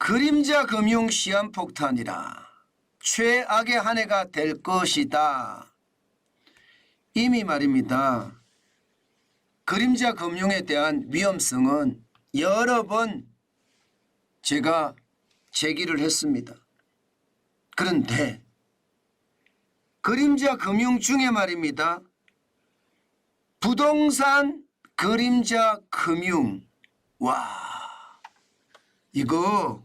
그림자 금융 시한폭탄이라 최악의 한 해가 될 것이다. 이미 말입니다. 그림자 금융에 대한 위험성은 여러 번 제가 제기를 했습니다. 그런데 그림자 금융 중에 말입니다. 부동산 그림자 금융. 와, 이거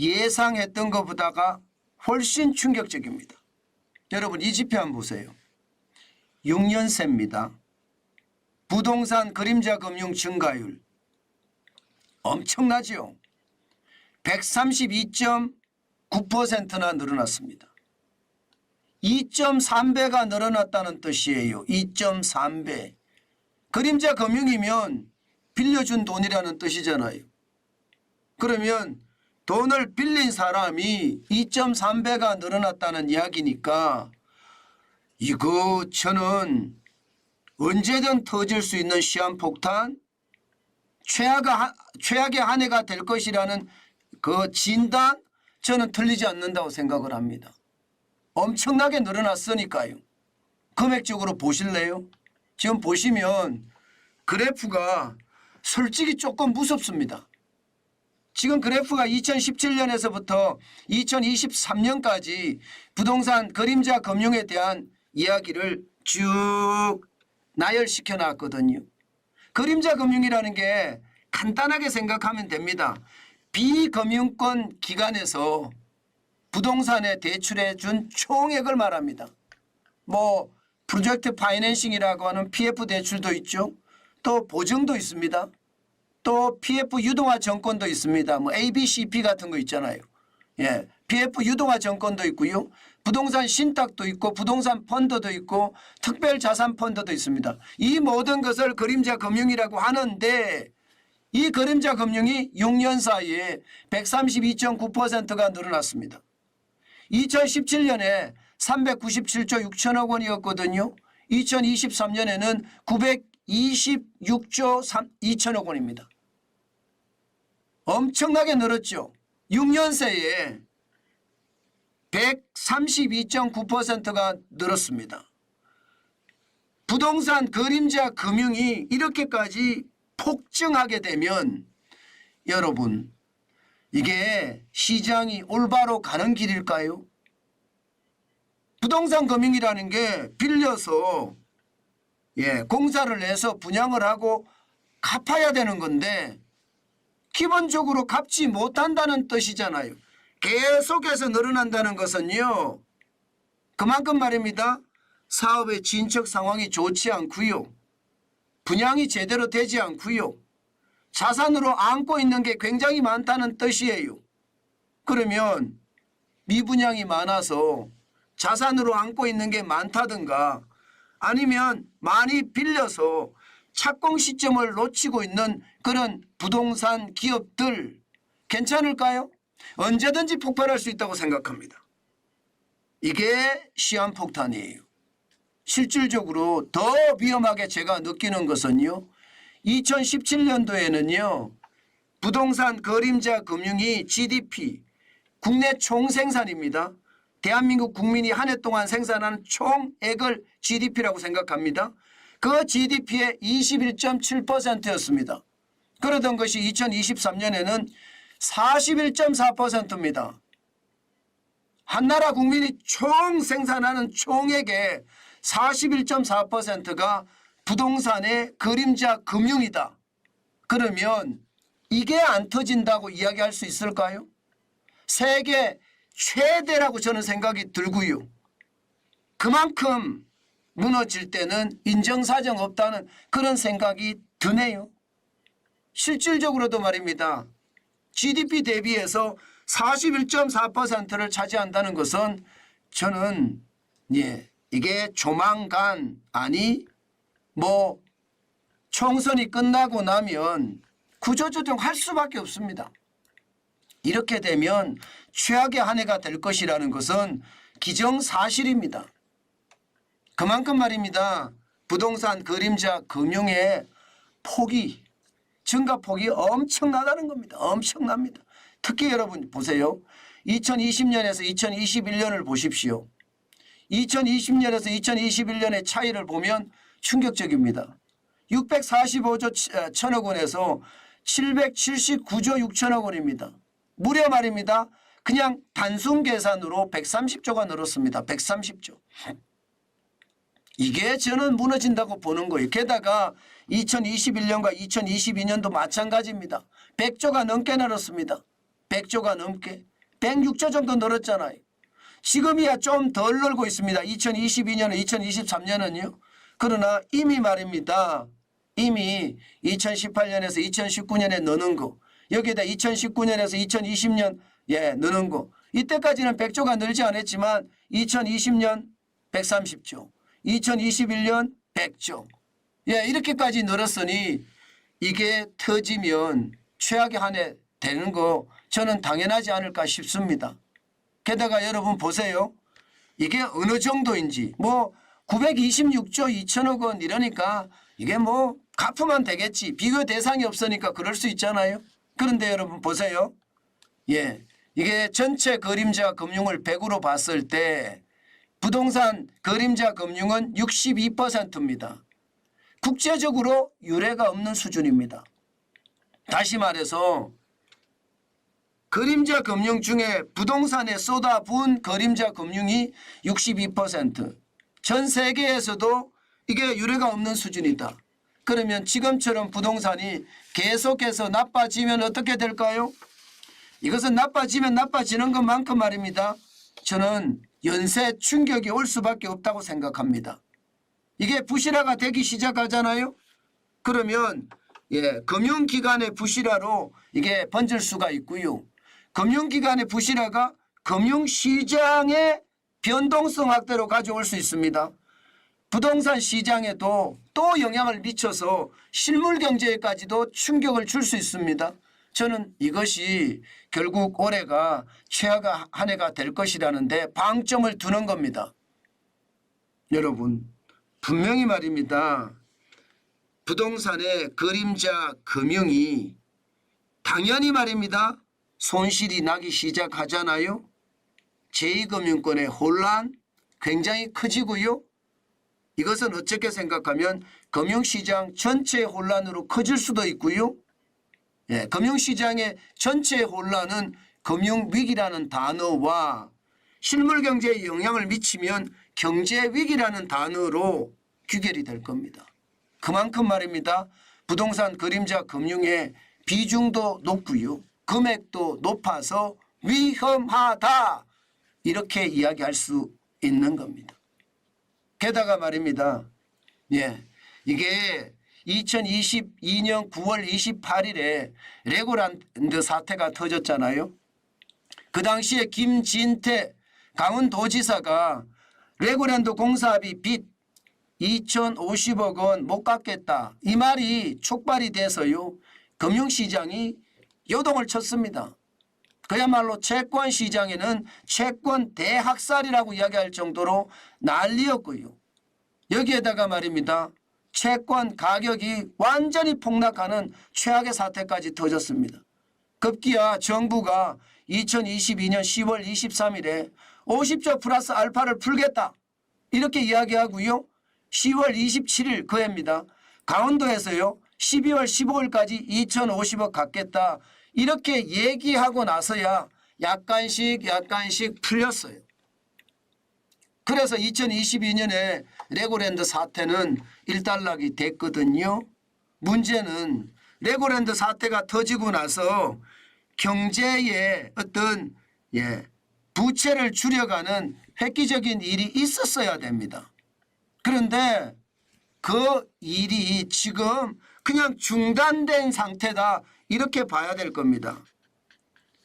예상했던 것보다가 훨씬 충격적입니다. 여러분 이 지표 한번 보세요. 6년새입니다. 부동산 그림자 금융 증가율 엄청나죠. 132.9%나 늘어났습니다. 2.3배가 늘어났다는 뜻이에요. 2.3배. 그림자 금융이면 빌려준 돈이라는 뜻이잖아요. 그러면 돈을 빌린 사람이 2.3배가 늘어났다는 이야기니까 이거 저는 언제든 터질 수 있는 시한폭탄, 최악의 한 해가 될 것이라는 그 진단, 저는 틀리지 않는다고 생각을 합니다. 엄청나게 늘어났으니까요. 금액적으로 보실래요? 지금 보시면 그래프가 솔직히 조금 무섭습니다. 지금 그래프가 2017년에서부터 2023년까지 부동산 그림자 금융에 대한 이야기를 쭉 나열시켜 놨거든요. 그림자 금융이라는 게 간단하게 생각하면 됩니다. 비금융권 기관에서 부동산에 대출해 준 총액을 말합니다. 뭐 프로젝트 파이낸싱이라고 하는 PF 대출도 있죠. 또 보증도 있습니다. 또 PF 유동화 정권도 있습니다. 뭐 ABCP 같은 거 있잖아요. 예, PF 유동화 정권도 있고요. 부동산 신탁도 있고 부동산 펀드도 있고 특별자산 펀드도 있습니다. 이 모든 것을 그림자 금융이라고 하는데 이 그림자 금융이 6년 사이에 132.9%가 늘어났습니다. 2017년에 397조 6천억 원이었거든요. 2023년에는 926조 2천억 원입니다. 엄청나게 늘었죠. 6년 새에 132.9%가 늘었습니다. 부동산 그림자 금융이 이렇게까지 폭증하게 되면 여러분 이게 시장이 올바로 가는 길일까요? 부동산 금융이라는 게 빌려서 공사를 해서 분양을 하고 갚아야 되는 건데 기본적으로 갚지 못한다는 뜻이잖아요. 계속해서 늘어난다는 것은요. 그만큼 말입니다. 사업의 진척 상황이 좋지 않고요. 분양이 제대로 되지 않고요. 자산으로 안고 있는 게 굉장히 많다는 뜻이에요. 그러면 미분양이 많아서 자산으로 안고 있는 게 많다든가 아니면 많이 빌려서 착공 시점을 놓치고 있는 그런 부동산 기업들 괜찮을까요? 언제든지 폭발할 수 있다고 생각합니다. 이게 시한폭탄이에요. 실질적으로 더 위험하게 제가 느끼는 것은요. 2017년도에는요. 부동산 그림자 금융이 GDP 국내 총생산입니다. 대한민국 국민이 한 해 동안 생산하는 총액을 GDP라고 생각합니다. 그 GDP의 21.7%였습니다. 그러던 것이 2023년에는 41.4%입니다. 한나라 국민이 총 생산하는 총액의 41.4%가 부동산의 그림자 금융이다. 그러면 이게 안 터진다고 이야기할 수 있을까요? 세계 최대라고 저는 생각이 들고요. 그만큼 무너질 때는 인정사정 없다는 그런 생각이 드네요. 실질적으로도 말입니다. GDP 대비해서 41.4%를 차지한다는 것은 저는 이게 조만간 아니 뭐 총선이 끝나고 나면 구조조정할 수밖에 없습니다. 이렇게 되면 최악의 한 해가 될 것이라는 것은 기정사실입니다. 그만큼 말입니다. 부동산 그림자 금융의 폭이 증가폭이 엄청나다는 겁니다. 엄청납니다. 특히 여러분 보세요. 2020년에서 2021년을 보십시오. 2020년에서 2021년의 차이를 보면 충격적입니다. 645조 천억 원에서 779조 6천억 원입니다. 무려 말입니다. 그냥 단순 계산으로 130조가 늘었습니다. 130조. 이게 저는 무너진다고 보는 거예요. 게다가 2021년과 2022년도 마찬가지입니다. 100조가 넘게 늘었습니다. 100조가 넘게. 106조 정도 늘었잖아요. 지금이야 좀 덜 늘고 있습니다. 2022년, 2023년은요. 그러나 이미 말입니다. 이미 2018년에서 2019년에 느는 거. 여기에다 2019년에서 2020년 느는 거. 이때까지는 100조가 늘지 않았지만 2020년 130조. 2021년 100조. 이렇게까지 늘었으니 이게 터지면 최악의 한 해 되는 거 저는 당연하지 않을까 싶습니다. 게다가 여러분 보세요. 이게 어느 정도인지 926조 2천억 원 이러니까 이게 갚으면 되겠지. 비교 대상이 없으니까 그럴 수 있잖아요. 그런데 여러분 보세요. 이게 전체 그림자 금융을 100으로 봤을 때 부동산 그림자 금융은 62%입니다. 국제적으로 유례가 없는 수준입니다. 다시 말해서 그림자 금융 중에 부동산에 쏟아부은 그림자 금융이 62%. 전 세계에서도 이게 유례가 없는 수준이다. 그러면 지금처럼 부동산이 계속해서 나빠지면 어떻게 될까요? 이것은 나빠지면 나빠지는 것만큼 말입니다. 저는 연쇄 충격이 올 수밖에 없다고 생각합니다. 이게 부실화가 되기 시작하잖아요. 그러면 금융기관의 부실화로 이게 번질 수가 있고요. 금융기관의 부실화가 금융시장의 변동성 확대로 가져올 수 있습니다. 부동산 시장에도 또 영향을 미쳐서 실물경제에까지도 충격을 줄 수 있습니다. 저는 이것이 결국 올해가 최악의 한 해가 될 것이라는데 방점을 두는 겁니다. 여러분 분명히 말입니다. 부동산의 그림자 금융이 당연히 말입니다. 손실이 나기 시작하잖아요. 제2금융권의 혼란 굉장히 커지고요. 이것은 어떻게 생각하면 금융시장 전체의 혼란으로 커질 수도 있고요. 금융시장의 전체의 혼란은 금융위기라는 단어와 실물경제에 영향을 미치면 경제위기라는 단어로 귀결이 될 겁니다. 그만큼 말입니다. 부동산 그림자 금융의 비중도 높고요. 금액도 높아서 위험하다. 이렇게 이야기할 수 있는 겁니다. 게다가 말입니다. 이게 2022년 9월 28일에 레고랜드 사태가 터졌잖아요. 그 당시에 김진태 강원도지사가 레고랜드 공사비 빚 2,050억 원 못 갚겠다. 이 말이 촉발이 돼서요. 금융시장이 요동을 쳤습니다. 그야말로 채권시장에는 채권 대학살이라고 이야기할 정도로 난리였고요. 여기에다가 말입니다. 채권 가격이 완전히 폭락하는 최악의 사태까지 터졌습니다. 급기야 정부가 2022년 10월 23일에 50조 플러스 알파를 풀겠다. 이렇게 이야기하고요. 10월 27일 그 해입니다. 강원도에서요. 12월 15일까지 2,050억 갚겠다. 이렇게 얘기하고 나서야 약간씩 풀렸어요. 그래서 2022년에 레고랜드 사태는 일단락이 됐거든요. 문제는 레고랜드 사태가 터지고 나서 경제에 어떤 부채를 줄여가는 획기적인 일이 있었어야 됩니다. 그런데 그 일이 지금 그냥 중단된 상태다. 이렇게 봐야 될 겁니다.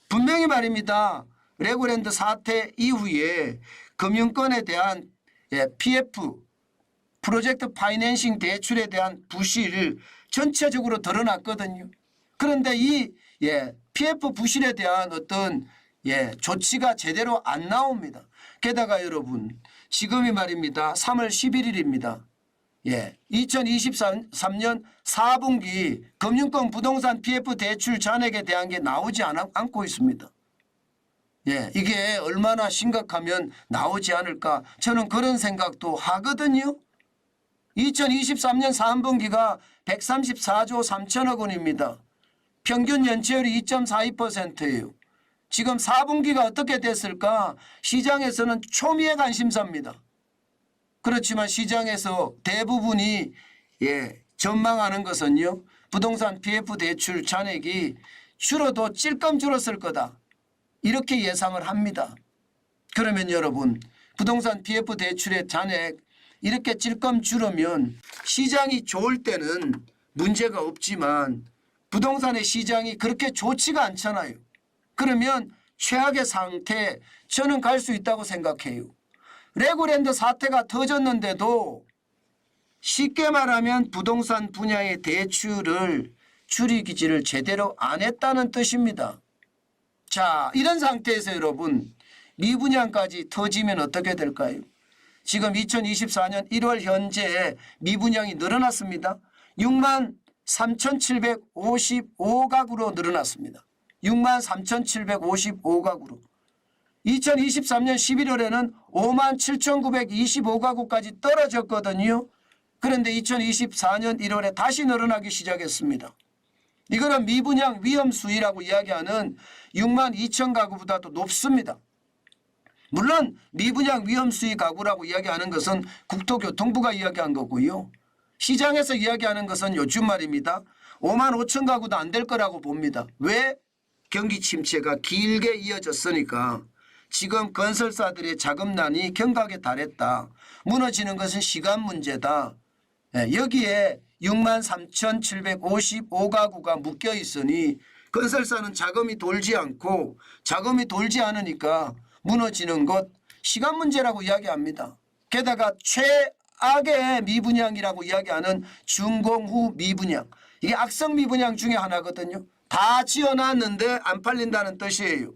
분명히 말입니다. 레고랜드 사태 이후에 금융권에 대한 PF 프로젝트 파이낸싱 대출에 대한 부실 전체적으로 드러났거든요. 그런데 이 PF 부실에 대한 어떤 조치가 제대로 안 나옵니다. 게다가 여러분 지금이 말입니다. 3월 11일입니다. 2023년 4분기 금융권 부동산 PF 대출 잔액에 대한 게 나오지 않고 있습니다. 이게 얼마나 심각하면 나오지 않을까 저는 그런 생각도 하거든요. 2023년 3분기가 134조 3천억 원입니다. 평균 연체율이 2.42%예요. 지금 4분기가 어떻게 됐을까? 시장에서는 초미의 관심사입니다. 그렇지만 시장에서 대부분이 전망하는 것은요. 부동산 PF 대출 잔액이 줄어도 찔끔 줄었을 거다. 이렇게 예상을 합니다. 그러면 여러분 부동산 PF 대출의 잔액 이렇게 찔끔 줄으면 시장이 좋을 때는 문제가 없지만 부동산의 시장이 그렇게 좋지가 않잖아요. 그러면 최악의 상태 저는 갈 수 있다고 생각해요. 레고랜드 사태가 터졌는데도 쉽게 말하면 부동산 분야의 대출을 줄이기를 제대로 안 했다는 뜻입니다. 자, 이런 상태에서 여러분 미분양까지 터지면 어떻게 될까요? 지금 2024년 1월 현재 미분양이 늘어났습니다. 63,755가구로 늘어났습니다. 63,755가구로. 2023년 11월에는 57,925가구까지 떨어졌거든요. 그런데 2024년 1월에 다시 늘어나기 시작했습니다. 이거는 미분양 위험 수위라고 이야기하는 62,000가구보다도 높습니다. 물론 미분양 위험 수위 가구라고 이야기하는 것은 국토교통부가 이야기한 거고요. 시장에서 이야기하는 것은 요즘 말입니다. 55,000가구도 안 될 거라고 봅니다. 왜? 경기 침체가 길게 이어졌으니까 지금 건설사들의 자금난이 경각에 달했다. 무너지는 것은 시간 문제다. 여기에 63,755가구가 묶여 있으니 건설사는 자금이 돌지 않고 자금이 돌지 않으니까 무너지는 것 시간 문제라고 이야기합니다. 게다가 최악의 미분양이라고 이야기하는 준공후 미분양. 이게 악성 미분양 중에 하나거든요. 다 지어놨는데 안 팔린다는 뜻이에요.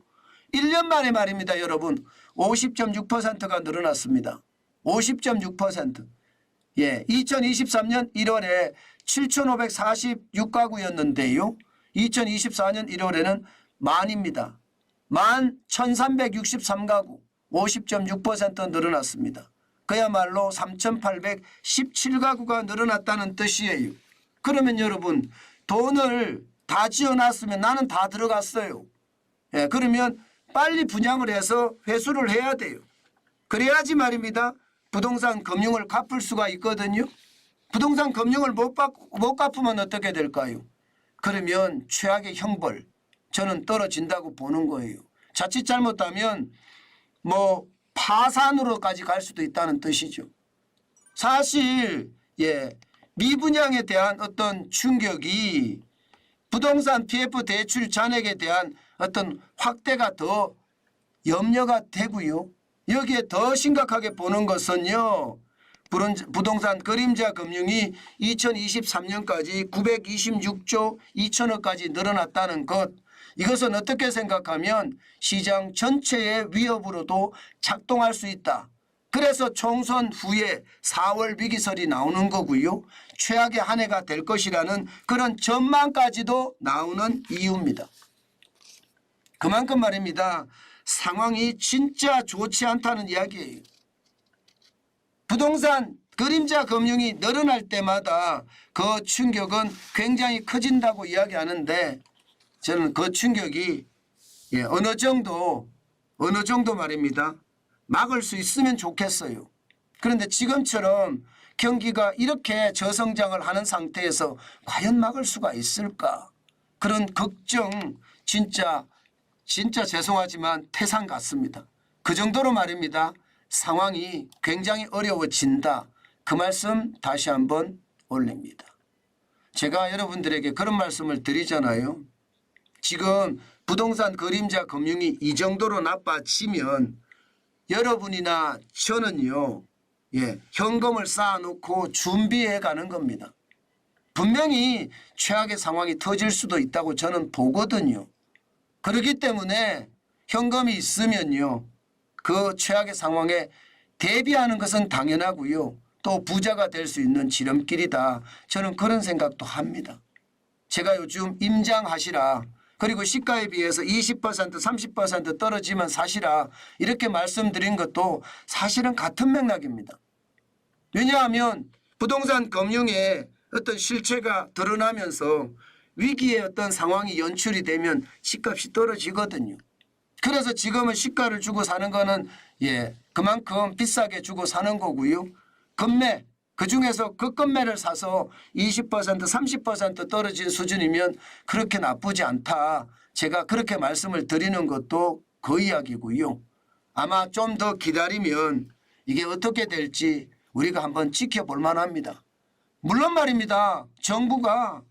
1년 만에 말입니다. 여러분 50.6%가 늘어났습니다. 50.6%. 2023년 1월에 7,546가구였는데요. 2024년 1월에는 만입니다. 11,363가구 50.6% 늘어났습니다. 그야말로 3,817가구가 늘어났다는 뜻이에요. 그러면 여러분 돈을 다 지어놨으면 나는 다 들어갔어요. 그러면 빨리 분양을 해서 회수를 해야 돼요. 그래야지 말입니다. 부동산 금융을 갚을 수가 있거든요. 부동산 금융을 못 갚으면 어떻게 될까요? 그러면 최악의 형벌 저는 떨어진다고 보는 거예요. 자칫 잘못하면 파산으로까지 갈 수도 있다는 뜻이죠. 사실 미분양에 대한 어떤 충격이 부동산 PF 대출 잔액에 대한 어떤 확대가 더 염려가 되고요. 여기에 더 심각하게 보는 것은요. 부동산 그림자 금융이 2023년까지 926조 2천억까지 늘어났다는 것. 이것은 어떻게 생각하면 시장 전체의 위협으로도 작동할 수 있다. 그래서 총선 후에 4월 위기설이 나오는 거고요. 최악의 한 해가 될 것이라는 그런 전망까지도 나오는 이유입니다. 그만큼 말입니다. 상황이 진짜 좋지 않다는 이야기예요. 부동산 그림자 금융이 늘어날 때마다 그 충격은 굉장히 커진다고 이야기하는데 저는 그 충격이 어느 정도 말입니다. 막을 수 있으면 좋겠어요. 그런데 지금처럼 경기가 이렇게 저성장을 하는 상태에서 과연 막을 수가 있을까? 그런 걱정 진짜 죄송하지만 태산 같습니다. 그 정도로 말입니다. 상황이 굉장히 어려워진다. 그 말씀 다시 한번 올립니다. 제가 여러분들에게 그런 말씀을 드리잖아요. 지금 부동산 그림자 금융이 이 정도로 나빠지면 여러분이나 저는요. 현금을 쌓아놓고 준비해 가는 겁니다. 분명히 최악의 상황이 터질 수도 있다고 저는 보거든요. 그렇기 때문에 현금이 있으면요. 그 최악의 상황에 대비하는 것은 당연하고요. 또 부자가 될 수 있는 지름길이다. 저는 그런 생각도 합니다. 제가 요즘 임장하시라. 그리고 시가에 비해서 20% 30% 떨어지면 사시라. 이렇게 말씀드린 것도 사실은 같은 맥락입니다. 왜냐하면 부동산 금융의 어떤 실체가 드러나면서 위기의 어떤 상황이 연출이 되면 시값이 떨어지거든요. 그래서 지금은 시가를 주고 사는 거는 그만큼 비싸게 주고 사는 거고요. 금매 그중에서 급금매를 사서 20% 30% 떨어진 수준이면 그렇게 나쁘지 않다. 제가 그렇게 말씀을 드리는 것도 그 이야기고요. 아마 좀 더 기다리면 이게 어떻게 될지 우리가 한번 지켜볼 만합니다. 물론 말입니다. 정부가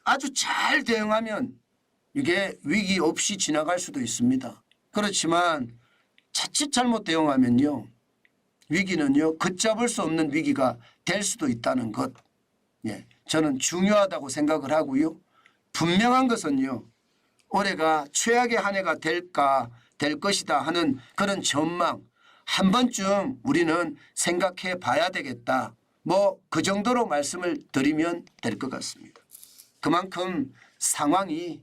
아주 잘 대응하면 이게 위기 없이 지나갈 수도 있습니다. 그렇지만 자칫 잘못 대응하면요. 위기는요. 걷잡을 수 없는 위기가 될 수도 있다는 것. 저는 중요하다고 생각을 하고요. 분명한 것은요. 올해가 최악의 한 해가 될 것이다 하는 그런 전망 한 번쯤 우리는 생각해 봐야 되겠다. 그 정도로 말씀을 드리면 될 것 같습니다. 그만큼 상황이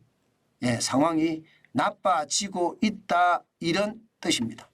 나빠지고 있다 이런 뜻입니다.